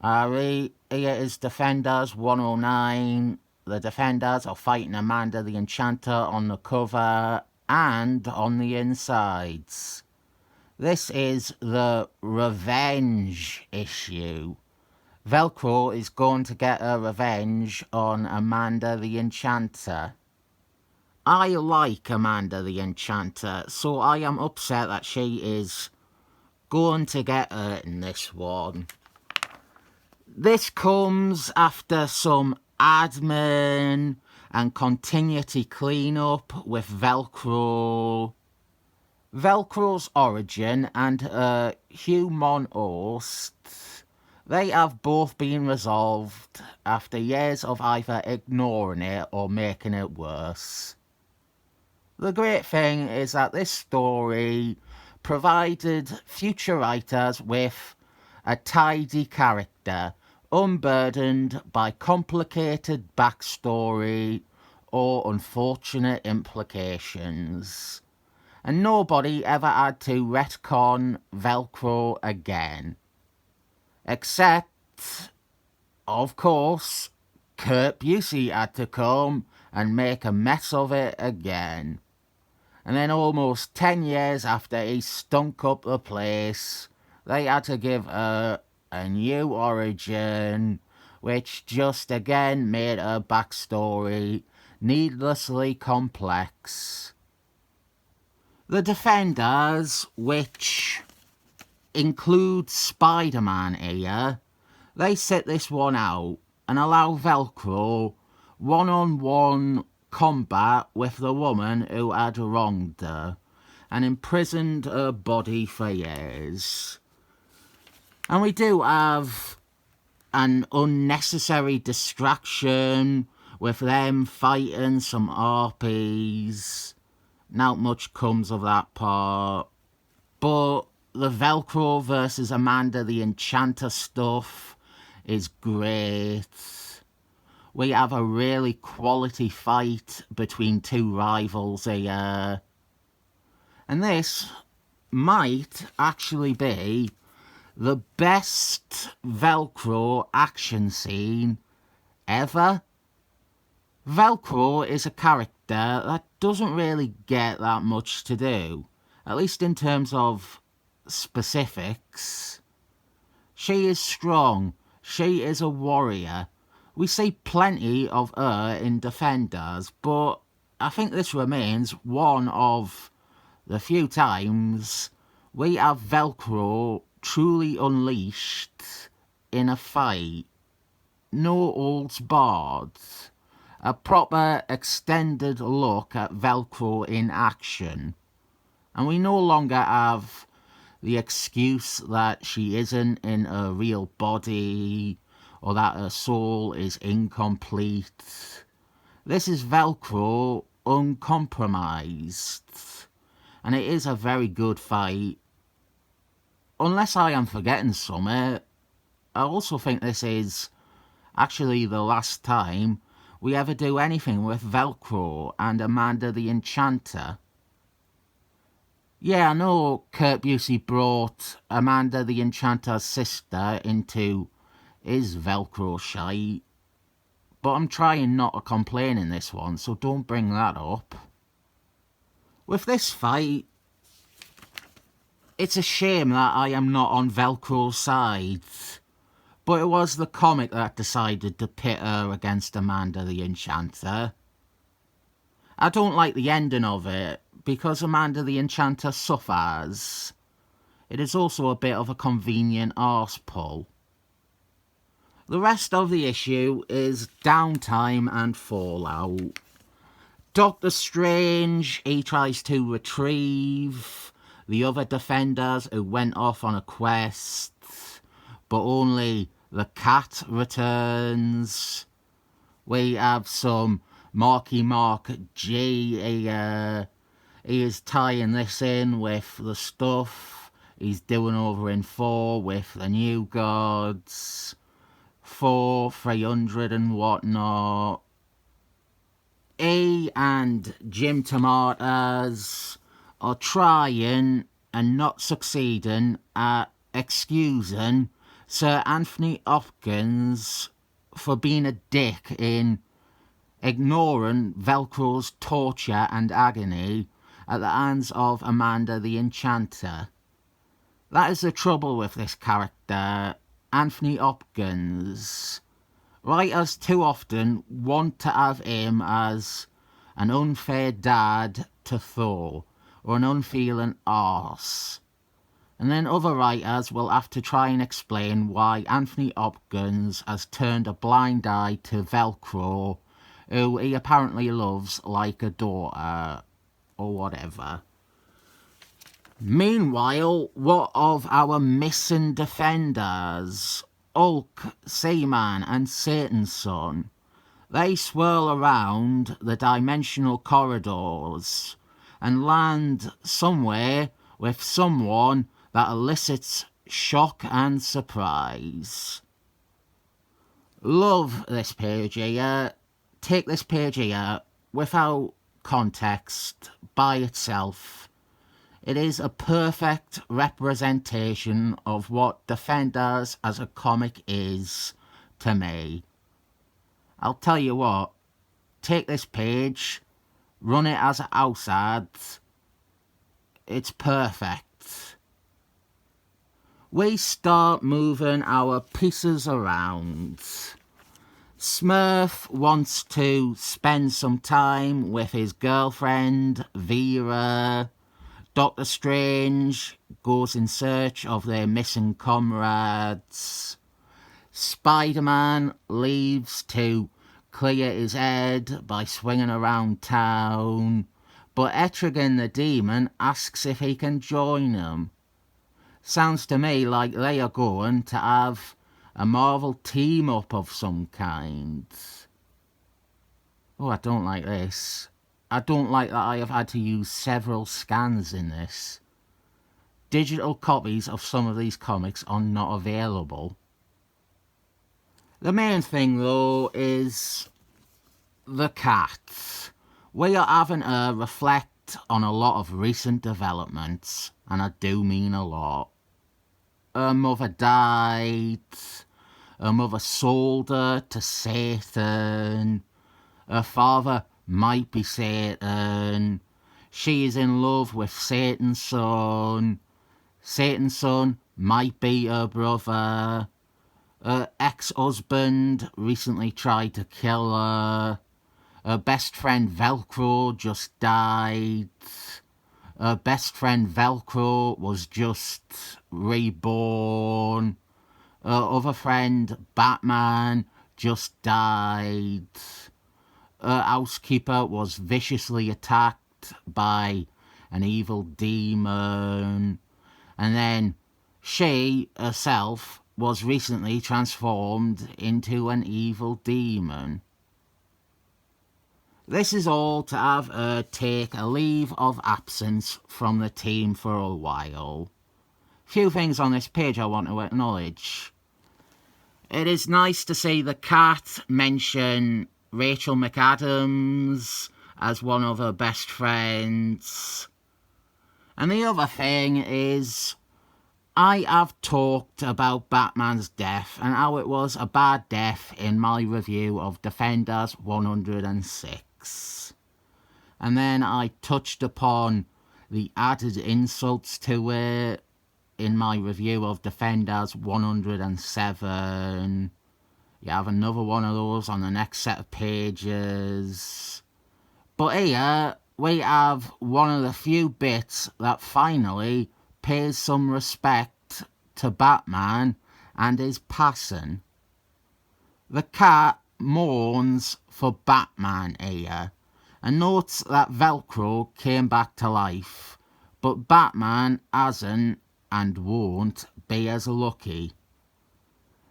Here is Defenders 109. The Defenders are fighting Amanda the Enchanter on the cover and on the insides. This is the revenge issue. Velcro is going to get her revenge on Amanda the Enchanter. I like Amanda the Enchanter, so I am upset that she is going to get hurt in this one. This comes after some admin and continuity cleanup with Velcro. Velcro's origin and human host, they have both been resolved after years of either ignoring it or making it worse. The great thing is that this story provided future writers with a tidy character, unburdened by complicated backstory or unfortunate implications. And nobody ever had to retcon Velcro again. Except, of course, Kurt Busey had to come and make a mess of it again. And then almost 10 years after he stunk up the place, they had to give her a new origin, which just again made her backstory needlessly complex. The Defenders, which include Spider-Man here, they sit this one out and allow Velcro one-on-one combat with the woman who had wronged her and imprisoned her body for years. And we do have an unnecessary distraction with them fighting some harpies. Not much comes of that part. But the Velcro versus Amanda the Enchanter stuff is great. We have a really quality fight between two rivals here. And this might actually be the best Velcro action scene ever. Velcro is a character that doesn't really get that much to do, at least in terms of specifics. She is strong. She is a warrior. We see plenty of her in Defenders, but I think this remains one of the few times we have Velcro truly unleashed in a fight. No holds barred. A proper extended look at Velcro in action. And we no longer have the excuse that she isn't in her real body or that her soul is incomplete. This is Velcro uncompromised. And it is a very good fight. Unless I am forgetting something, I also think this is actually the last time we ever do anything with Velcro and Amanda the Enchanter. Yeah, I know Kurt Busey brought Amanda the Enchanter's sister into his Velcro shite, but I'm trying not to complain in this one, so don't bring that up. With this fight, it's a shame that I am not on Velcro's side, but it was the comic that decided to pit her against Amanda the Enchanter. I don't like the ending of it, because Amanda the Enchanter suffers. It is also a bit of a convenient arse pull. The rest of the issue is downtime and fallout. Doctor Strange, he tries to retrieve the other Defenders who went off on a quest, but only the cat returns. We have some Marky Mark G. He is tying this in with the stuff he's doing over in 4 with the New Gods. 4, 300 and whatnot. He and Jim DeMatteis are trying and not succeeding at excusing Sir Anthony Hopkins for being a dick in ignoring Velcro's torture and agony at the hands of Amanda the Enchanter. That is the trouble with this character, Anthony Hopkins. Writers too often want to have him as an unfair dad to Thor, or an unfeeling arse. And then other writers will have to try and explain why Anthony Hopkins has turned a blind eye to Velcro, who he apparently loves like a daughter, or whatever. Meanwhile, what of our missing defenders? Hulk, Seaman and Satan's Son. They swirl around the dimensional corridors and land somewhere with someone that elicits shock and surprise. Love this page here. Take this page here without context, by itself. It is a perfect representation of what Defenders as a comic is to me. I'll tell you what, take this page, run it as a house ad. It's perfect. We start moving our pieces around. Smurf wants to spend some time with his girlfriend, Vera. Doctor Strange goes in search of their missing comrades. Spider-Man leaves to clear his head by swinging around town, but Etrigan the Demon asks if he can join him. Sounds to me like they are going to have a Marvel team-up of some kind. Oh, I don't like this. I don't like that I have had to use several scans in this. Digital copies of some of these comics are not available. The main thing, though, is the cat. We are having to reflect on a lot of recent developments, and I do mean a lot. Her mother died. Her mother sold her to Satan. Her father might be Satan. She is in love with Satan's son. Satan's son might be her brother. Her ex-husband recently tried to kill her. Her best friend Velcro just died. Her best friend Velcro was just reborn. Her other friend Batman just died. Her housekeeper was viciously attacked by an evil demon. And then she herself was recently transformed into an evil demon. This is all to have her take a leave of absence from the team for a while. Few things on this page I want to acknowledge. It is nice to see the cat mention Rachel McAdams as one of her best friends. And the other thing is, I have talked about Batman's death and how it was a bad death in my review of Defenders 106. And then I touched upon the added insults to it in my review of Defenders 107. You have another one of those on the next set of pages. But here we have one of the few bits that finally pays some respect to Batman and his passing. The cat mourns for Batman here and notes that Velcro came back to life, but Batman hasn't and won't be as lucky.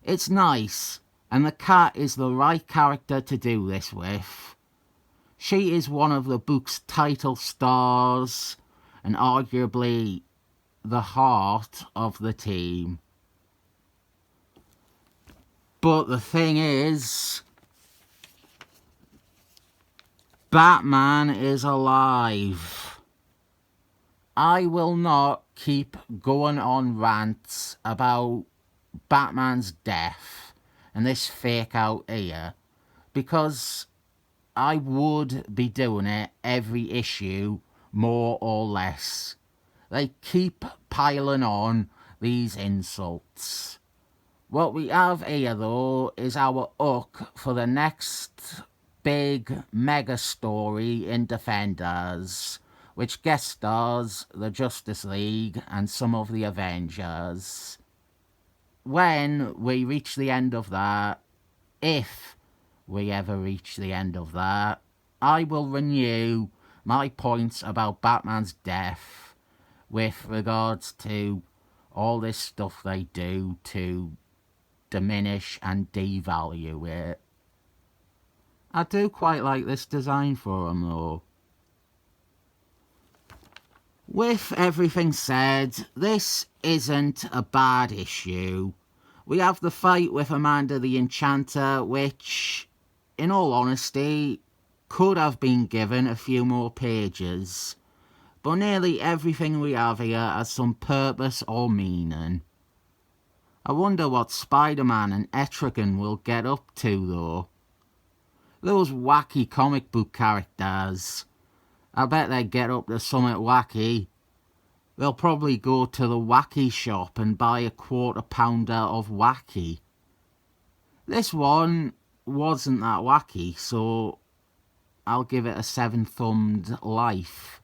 It's nice, and the cat is the right character to do this with. She is one of the book's title stars and arguably the heart of the team. But the thing is, Batman is alive. I will not keep going on rants about Batman's death and this fake out here, because I would be doing it every issue, more or less. They keep piling on these insults. What we have here, though, is our hook for the next big mega story in Defenders, which guest stars the Justice League and some of the Avengers. When we reach the end of that, if we ever reach the end of that, I will renew my points about Batman's death with regards to all this stuff they do to diminish and devalue it. I do quite like this design for him, though. With everything said, this isn't a bad issue. We have the fight with Amanda the Enchanter, which, in all honesty, could have been given a few more pages, but nearly everything we have here has some purpose or meaning. I wonder what Spider-Man and Etrigan will get up to, though. Those wacky comic book characters, I bet they get up to something wacky. They'll probably go to the wacky shop and buy a quarter-pounder of wacky. This one wasn't that wacky, so I'll give it a 7-thumbed life.